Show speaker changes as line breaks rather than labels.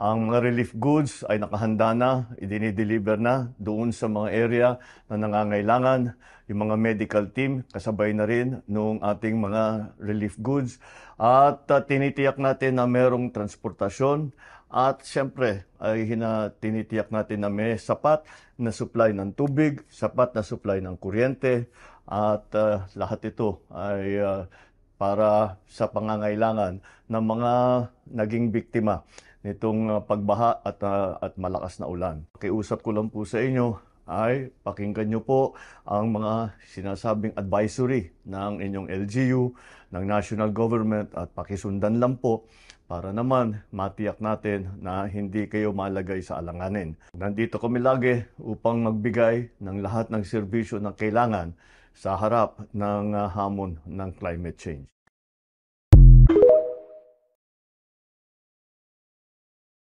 Ang mga relief goods ay nakahanda na, idinideliver na doon sa mga area na nangangailangan. Yung mga medical team, kasabay na rin nung ating mga relief goods. At tinitiyak natin na merong transportasyon. At siyempre, ay tinitiyak natin na may sapat na supply ng tubig, sapat na supply ng kuryente. At lahat ito ay para sa pangangailangan ng mga naging biktima nitong pagbaha at malakas na ulan. Pakiusap ko lang po sa inyo ay pakinggan nyo po ang mga sinasabing advisory ng inyong LGU, ng national government at pakisundan lang po para naman matiyak natin na hindi kayo malagay sa alanganin. Nandito kami lagi upang magbigay ng lahat ng serbisyo na kailangan sa harap ng hamon ng climate change.